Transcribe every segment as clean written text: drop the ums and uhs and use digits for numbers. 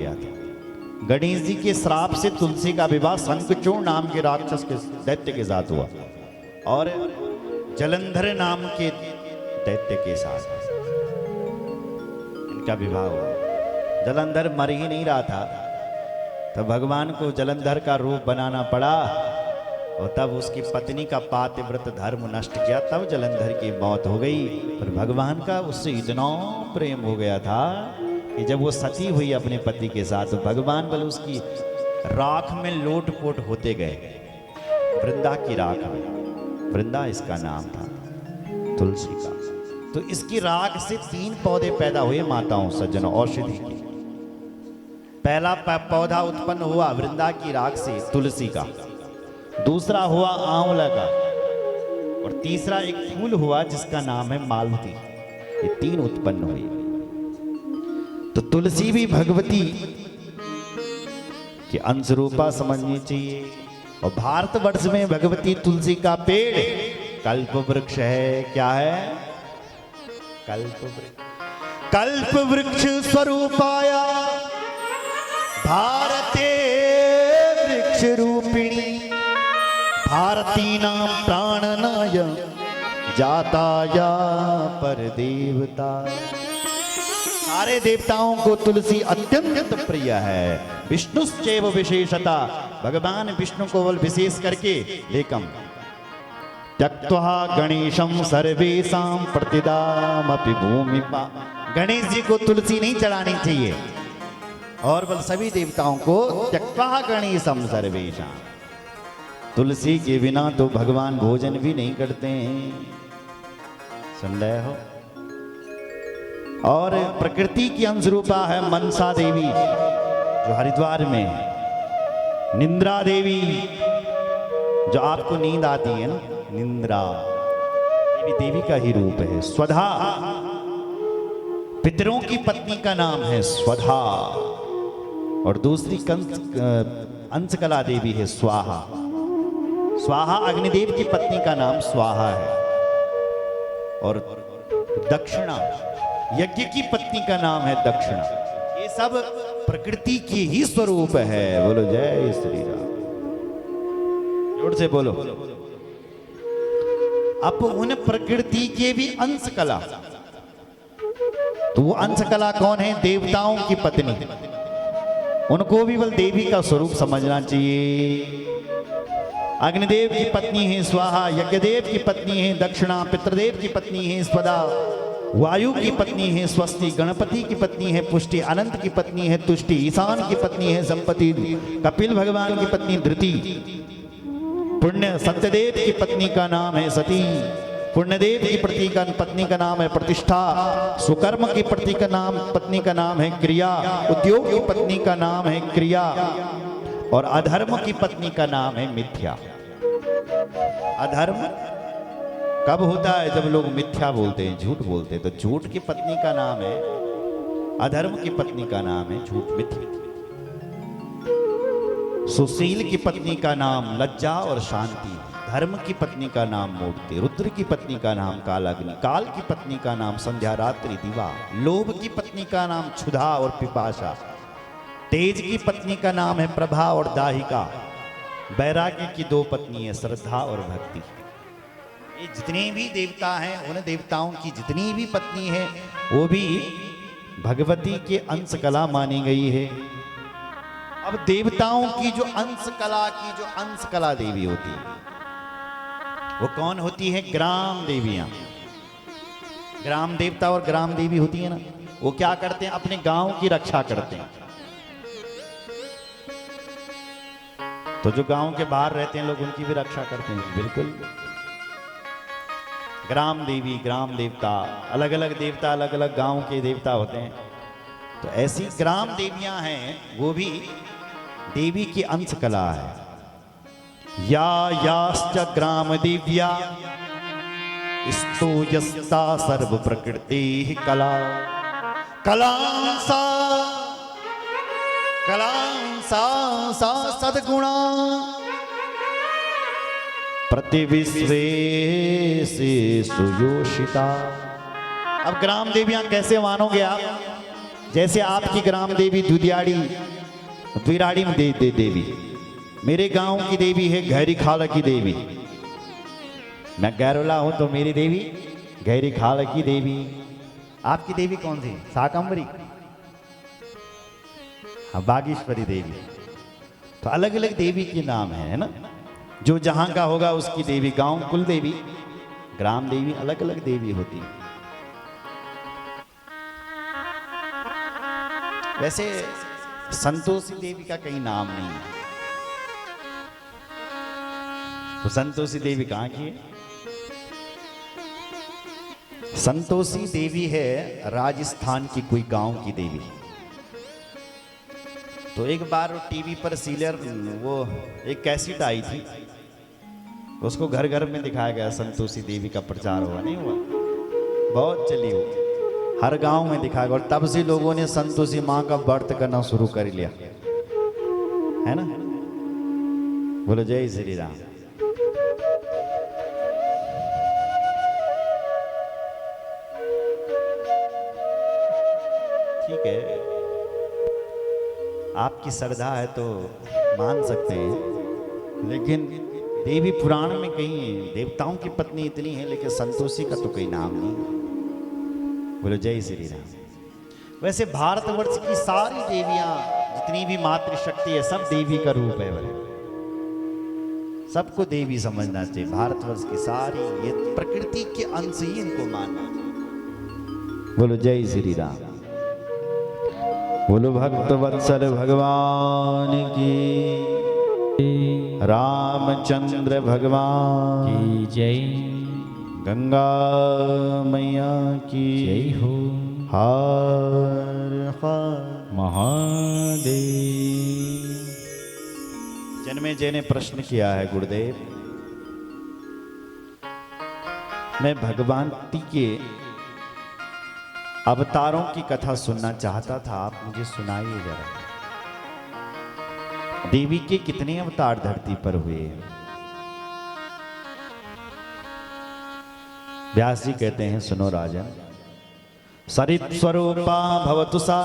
गया था। गणेश जी के श्राप से तुलसी का विवाह शंखचूड़ नाम के राक्षस के दैत्य के साथ हुआ और जलंधर नाम के दैत्य के साथ इनका विवाह हुआ। जलंधर मर ही नहीं रहा था तो भगवान को जलंधर का रूप बनाना पड़ा और तब उसकी पत्नी का पातिव्रत धर्म नष्ट किया, तब जलंधर की मौत हो गई। पर भगवान का उससे इतना प्रेम हो गया था कि जब वो सती हुई अपने पति के साथ तो भगवान बल उसकी राख में लोटपोट होते गए, वृंदा की राख में। वृंदा इसका नाम था, तुलसी का। तो इसकी राख से 3 पौधे पैदा हुए माताओं सज्जनों, औषधि के। पहला पौधा उत्पन्न हुआ वृंदा की राख से, तुलसी का। दूसरा हुआ आंवला का और तीसरा एक फूल हुआ जिसका नाम है मालती। ये 3 उत्पन्न हुए। तो तुलसी भी भगवती की अंश रूपा समझनी चाहिए। और भारतवर्ष में भगवती तुलसी का पेड़ कल्प वृक्ष है। क्या है? कल्प वृक्ष। कल्प वृक्ष स्वरूपाया भारते वृक्ष रूपिणी भारती नाम प्राणनाय जाताया पर देवता। सारे देवताओं को तुलसी अत्यंत प्रिय है। विष्णुश्चैव विशेषता, भगवान विष्णु को बल विशेष करके लेकम त्यक्त्वा गणेशम सर्वेषां प्रतिदामपि भूमिपा। गणेश जी को तुलसी नहीं चढ़ानी चाहिए और बल सभी देवताओं को त्यक्त्वा गणेशम सर्वेषां। तुलसी के बिना तो भगवान भोजन भी नहीं करते हैं, सुन रहे हो। और प्रकृति की अंश रूपा है मनसा देवी जो हरिद्वार में है, निंद्रा देवी जो आपको नींद आती है ना, निंद्रा देवी देवी का ही रूप है। स्वधा पितरों की पत्नी का नाम है स्वधा और दूसरी अंशकला देवी है स्वाहा। स्वाहा अग्निदेव की पत्नी का नाम स्वाहा है। और दक्षिणा यज्ञ की पत्नी का नाम है दक्षिणा। ये सब प्रकृति की ही स्वरूप है। बोलो जय श्री राम, जोर से बोलो। अब उन प्रकृति के भी अंश कला, तो वो अंश कला कौन है? देवताओं की पत्नी। उनको भी बल देवी का स्वरूप समझना चाहिए। अग्निदेव की पत्नी है स्वाहा, यज्ञदेव की पत्नी है दक्षिणा, पितृदेव की पत्नी है स्वदा, वायु की पत्नी है स्वस्ति, गणपति की पत्नी है पुष्टि, अनंत की पत्नी है तुष्टि, ईशान की पत्नी है संपत्ति, कपिल भगवान की पत्नी धृति, पुण्य सत्यदेव की पत्नी का नाम है सती, पुण्यदेव की पत्नी का नाम है प्रतिष्ठा, सुकर्म की पत्नी का नाम है क्रिया, उद्योग की पत्नी का नाम है क्रिया और अधर्म की पत्नी का नाम है मिथ्या। अधर्म कब होता है? जब लोग मिथ्या बोलते हैं, झूठ बोलते हैं। तो झूठ की पत्नी का नाम है, अधर्म की पत्नी का नाम है झूठ, मिथ्या। सुशील की पत्नी का नाम लज्जा और शांति, धर्म की पत्नी का नाम मूर्ति, रुद्र की पत्नी का नाम कालाग्नि, काल की पत्नी का नाम संध्या रात्रि दिवा, लोभ की पत्नी का नाम क्षुधा और पिपाशा, तेज की पत्नी का नाम है प्रभा और दाहिका, वैराग्य की 2 पत्नी है श्रद्धा और भक्ति। ये जितने भी देवता हैं, उन देवताओं की जितनी भी पत्नी है वो भी भगवती के अंश कला मानी गई है। अब देवताओं की जो अंश कला देवी होती है वो कौन होती है? ग्राम देवियां। ग्राम देवता और ग्राम देवी होती है ना, वो क्या करते हैं? अपने गांव की रक्षा करते हैं। तो जो गांव के बाहर रहते हैं लोग उनकी भी रक्षा करते हैं, बिल्कुल। ग्राम देवी, ग्राम देवता, अलग अलग देवता अलग अलग गांव के देवता होते हैं। तो ऐसी ग्राम देवियां हैं, वो भी देवी की अंश कला है। या याश्च ग्राम देव्या स्तूयस्ता सर्व प्रकृति कला कलांसा सा सद्गुणा प्रतिविश्वे से सुयोषिता। अब ग्राम देवियां कैसे मानोगे आप? जैसे आपकी ग्राम देवी दुदियाड़ी द्विराड़ी में देवी, मेरे गांव की देवी है गहरी खाल की देवी। मैं गैरोला हूं तो मेरी देवी गहरी खाल की देवी। आपकी देवी कौन सी? शाकंभरी, हाँ, बागेश्वरी देवी। तो अलग अलग देवी के नाम है ना, जो जहां का होगा उसकी देवी। गांव कुल देवी, ग्राम देवी, अलग अलग देवी होती है। वैसे संतोषी देवी का कहीं नाम नहीं है, तो संतोषी देवी कहां की है? संतोषी देवी है राजस्थान की कोई गांव की देवी। तो एक बार टीवी पर सीरियल, वो एक कैसेट आई थी, उसको घर घर में दिखाया गया, संतोषी देवी का प्रचार हुआ, नहीं हुआ? बहुत चली वो, हर गांव में दिखाया गया। और तब से लोगों ने संतोषी माँ का व्रत करना शुरू कर लिया, है ना? बोलो जय श्री राम। ठीक है, आपकी श्रद्धा है तो मान सकते हैं, लेकिन देवी पुराण में कहीं देवताओं की पत्नी इतनी है, लेकिन संतोषी का तो कोई नाम नहीं। बोलो जय श्री राम। वैसे भारतवर्ष की सारी देवियां, जितनी भी मातृशक्ति है, सब देवी का रूप है। बोले सबको देवी समझना चाहिए। भारतवर्ष की सारी ये प्रकृति के अंश ही इनको मानना। बोलो जय श्री राम। बोलो भक्त वत्सल भगवान की, रामचंद्र भगवान की जय, गंगा मैया की जय हो, हर हर महादेव। जन्मे जय ने प्रश्न किया है, गुरुदेव मैं भगवंती के अवतारों की कथा सुनना चाहता था, आप मुझे सुनाइए जरा। देवी के कितने अवतार धरती पर हुए? व्यास जी कहते हैं, सुनो राजन। सरित स्वरूपा भवतु सा,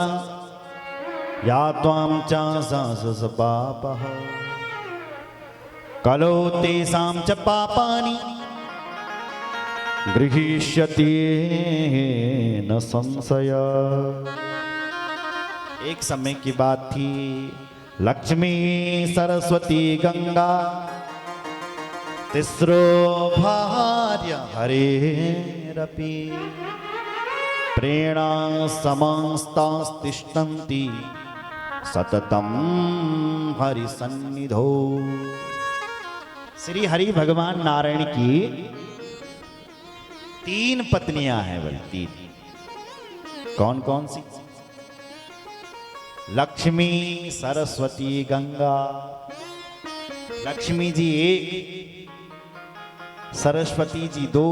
या त्वां चांस पापः, कलो तेषां च पापानि, गृहीष्यति न संशय। एक समय की बात थी, लक्ष्मी सरस्वती गंगा, तिस्रो भार्य हरेरपि, प्रेणा समास्तास्तिष्ठन्ति सततम हरिसन्निधौ। श्री हरि भगवान नारायण की 3 पत्नियां हैं। बोल 3, कौन कौन सी? लक्ष्मी, सरस्वती, गंगा। लक्ष्मी जी 1, सरस्वती जी 2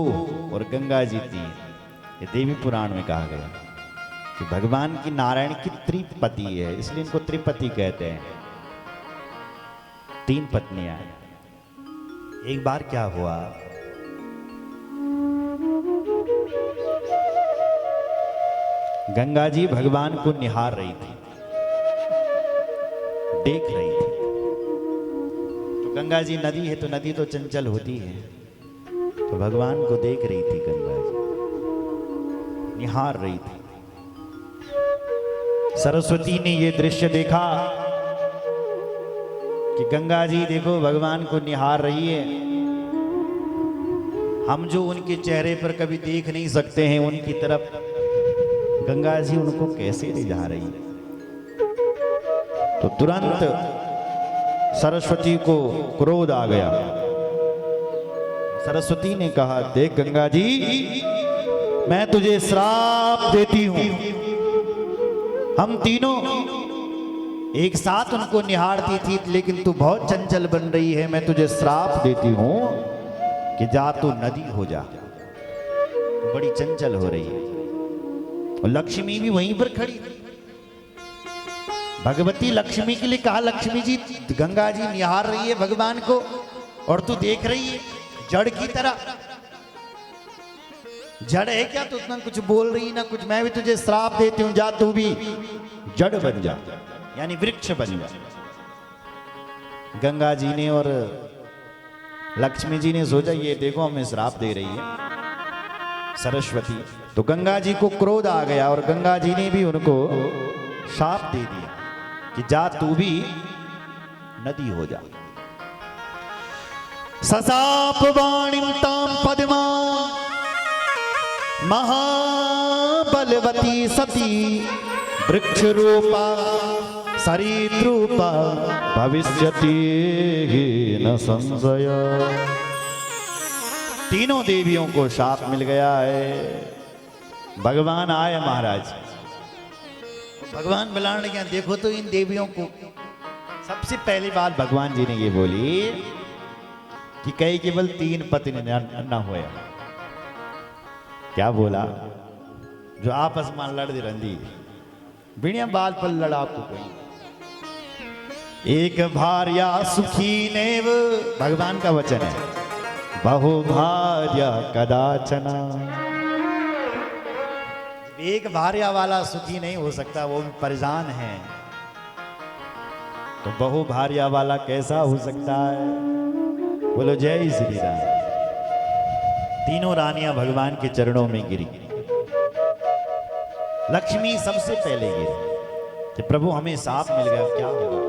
और गंगा जी 3। ये देवी पुराण में कहा गया कि भगवान की नारायण की त्रिपति है, इसलिए इनको त्रिपति कहते हैं। 3 पत्नियां हैं। एक बार क्या हुआ, गंगा जी भगवान को निहार रही थी, देख रही थी। तो गंगा जी नदी है, तो नदी तो चंचल होती है, तो भगवान को देख रही थी गंगा जी, निहार रही थी। सरस्वती ने ये दृश्य देखा कि गंगा जी देखो भगवान को निहार रही है, हम जो उनके चेहरे पर कभी देख नहीं सकते हैं उनकी तरफ गंगा जी उनको कैसे ले जा रही है। तो तुरंत सरस्वती को क्रोध आ गया। सरस्वती ने कहा, देख गंगा जी, मैं तुझे श्राप देती हूं। हम तीनों एक साथ उनको निहारती थी, लेकिन तू बहुत चंचल बन रही है। मैं तुझे श्राप देती हूं कि जा तू नदी हो जा, तो बड़ी चंचल हो रही है। और लक्ष्मी भी वहीं पर खड़ी, भगवती लक्ष्मी के लिए कहा, लक्ष्मी जी गंगा जी निहार रही है भगवान को और तू देख रही है जड़ की तरह। जड़ है क्या? तू उतना कुछ बोल रही ना कुछ, मैं भी तुझे श्राप देती हूं, जा तू भी जड़ बन जा, यानी वृक्ष बन जा। गंगा जी ने और लक्ष्मी जी ने सोचा ये देखो हमें श्राप दे रही है सरस्वती, तो गंगा जी को क्रोध आ गया और गंगा जी ने भी उनको शाप दे दिया कि जा तू भी नदी हो जा। ससाप वाणिम ताम पद्मा महाबलवती सती वृक्ष रूपा सरिद्रूपा भविष्यति न संशय। तीनों देवियों को शाप मिल गया है। भगवान आए महाराज, भगवान बुलाने लगे, देखो तो इन देवियों को। सबसे पहली बात भगवान जी ने ये बोली कि कई केवल 3 पत्नी न होया। क्या बोला? जो आपस में लड़ रही बिना बाल पर लड़ाकू कोई। एक भार्या सुखी नेव, भगवान का वचन है, बहु भार्या कदाचना। एक भार्या वाला सुखी नहीं हो सकता, वो भी परेशान है, तो बहु भार्या वाला कैसा हो सकता है? बोलो जय श्री राम। तीनों रानियां भगवान के चरणों में गिरी। लक्ष्मी सबसे पहले गिरी कि प्रभु हमें साप मिल गया, क्या होगा?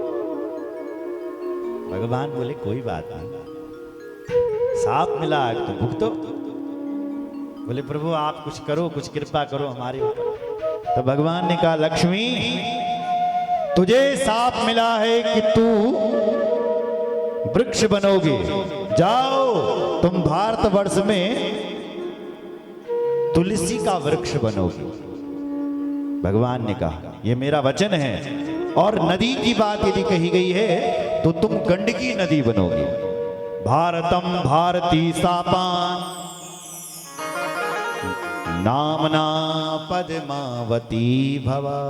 भगवान बोले कोई बात नहीं, साप मिला तो भुगतो। बोले प्रभु आप कुछ करो, कुछ कृपा करो हमारे ऊपर। तो भगवान ने कहा लक्ष्मी तुझे साप मिला है कि तू वृक्ष बनोगे, जाओ तुम भारतवर्ष में तुलसी का वृक्ष बनोगे। भगवान ने कहा यह मेरा वचन है, और नदी की बात यदि कही गई है तो तुम गंडकी नदी बनोगे। भारतम भारती सापान नामना पद्मावती भवा।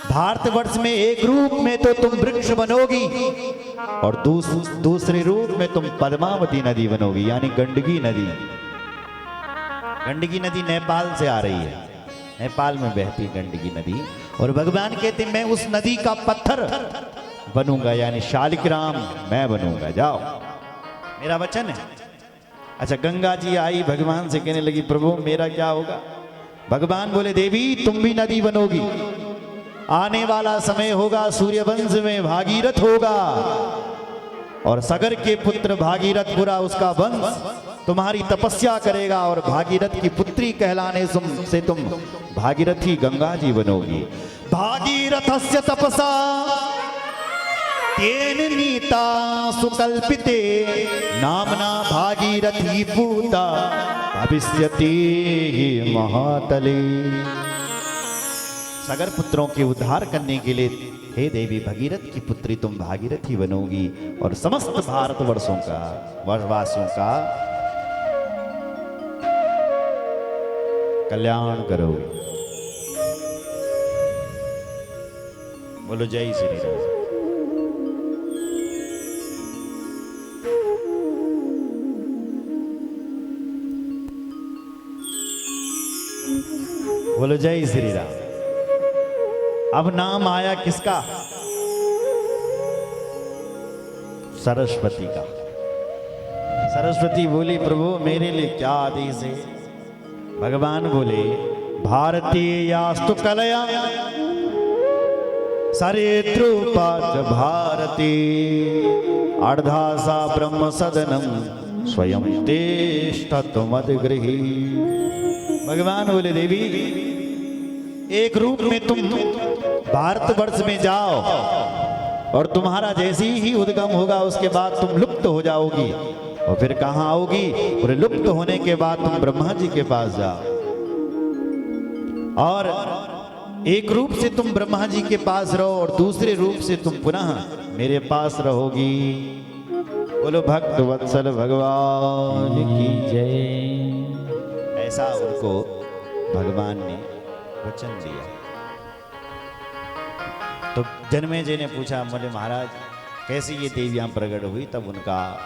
भारतवर्ष में एक रूप में तो तुम वृक्ष बनोगी और दूसरे रूप में तुम पद्मावती नदी बनोगी, यानी गंडकी नदी। गंडकी नदी नेपाल से आ रही है, नेपाल में बहती गंडकी नदी। और भगवान कहते मैं उस नदी का पत्थर बनूंगा, यानी शालिग्राम मैं बनूंगा, जाओ मेरा वचन है। अच्छा गंगा जी आई, भगवान से कहने लगी प्रभु मेरा क्या होगा? भगवान बोले देवी तुम भी नदी बनोगी, आने वाला समय होगा सूर्यवंश में भागीरथ होगा, और सगर के पुत्र भागीरथ पूरा उसका वंश तुम्हारी तपस्या करेगा, और भागीरथ की पुत्री कहलाने से तुम भागीरथी गंगा जी बनोगी। भागीरथस्य तपसा तेन नीता सुकल्पिते नामना भागीरथी पूता भविष्यति महातले। सगर पुत्रों के उद्धार करने के लिए हे देवी भगीरथ की पुत्री तुम भागीरथी बनोगी, और समस्त भारतवर्षों का वर्षवासियों का कल्याण करोगे। बोलो जय श्री राम। बोलो जय श्री राम। अब नाम आया किसका? सरस्वती का। सरस्वती बोली प्रभु मेरे लिए क्या आदेश है? भगवान बोले भारतीय यास्तु कलया सरिद्रूपा च भारती अर्धासा ब्रह्म सदनम स्वयं तेष्ठत्वमद्गृही। भगवान बोले देवी एक रूप में तुम भारतवर्ष में जाओ, और तुम्हारा जैसे ही उद्गम होगा उसके बाद तुम लुप्त हो जाओगी, और फिर कहाँ आओगी? और लुप्त होने के बाद तुम ब्रह्मा जी के पास जाओ, और एक रूप से तुम ब्रह्मा जी के पास रहो, और दूसरे रूप से तुम पुनः मेरे पास रहोगी। बोलो भक्त वत्सल भगवान की जय। ऐसा उनको भगवान ने वचन दिया। तो जन्मेजय ने पूछा बोले महाराज कैसी ये देवियां प्रकट हुई? तब उनका